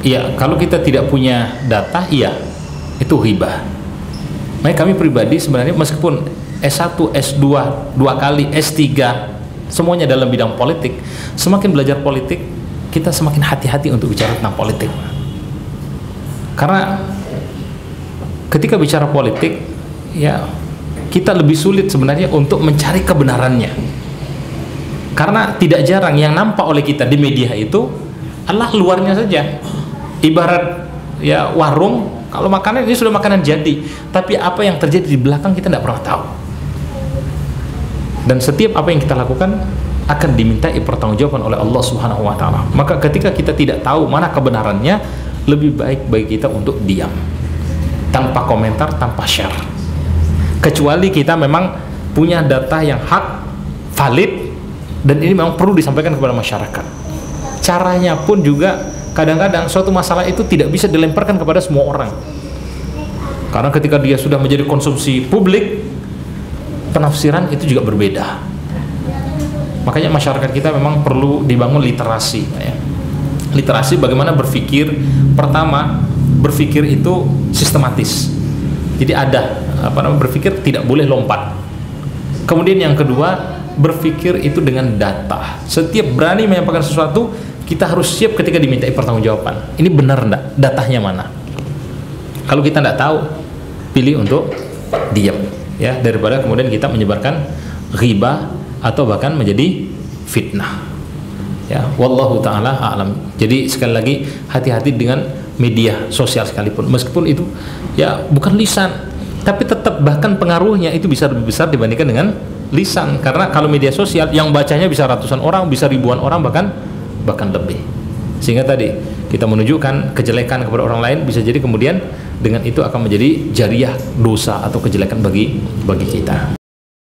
Iya, kalau kita tidak punya data, iya, itu ghibah. Makanya kami pribadi sebenarnya meskipun S1, S2, 2 kali, S3, semuanya dalam bidang politik, semakin belajar politik, kita semakin hati-hati untuk bicara tentang politik. Karena ketika bicara politik, ya kita lebih sulit sebenarnya untuk mencari kebenarannya. Karena tidak jarang yang nampak oleh kita di media itu adalah luarnya saja. Ibarat ya warung, kalau makanan ini sudah makanan jadi, tapi apa yang terjadi di belakang kita tidak pernah tahu. Dan setiap apa yang kita lakukan akan dimintai pertanggungjawaban oleh Allah Subhanahu wa taala. Maka ketika kita tidak tahu mana kebenarannya, lebih baik bagi kita untuk diam, tanpa komentar, tanpa share. Kecuali kita memang punya data yang hak, valid, dan ini memang perlu disampaikan kepada masyarakat. Caranya pun juga kadang-kadang suatu masalah itu tidak bisa dilemparkan kepada semua orang, karena ketika dia sudah menjadi konsumsi publik, penafsiran itu juga berbeda. Makanya masyarakat kita memang perlu dibangun literasi, ya. Literasi bagaimana berpikir. Pertama, berpikir itu sistematis, jadi ada berpikir tidak boleh lompat. Kemudian yang kedua, berpikir itu dengan data. Setiap berani menyampaikan sesuatu, kita harus siap ketika dimintai pertanggungjawaban. Ini benar enggak? Datanya mana? Kalau kita enggak tahu, pilih untuk diam, ya, daripada kemudian kita menyebarkan ghibah atau bahkan menjadi fitnah. Ya, wallahu taala a'lam. Jadi sekali lagi, hati-hati dengan media sosial sekalipun. Meskipun itu ya bukan lisan, tapi tetap bahkan pengaruhnya itu bisa lebih besar dibandingkan dengan lisan. Karena kalau media sosial yang bacanya bisa ratusan orang, bisa ribuan orang, bahkan lebih. Sehingga tadi kita menunjukkan kejelekan kepada orang lain, bisa jadi kemudian dengan itu akan menjadi jariah dosa atau kejelekan bagi kita.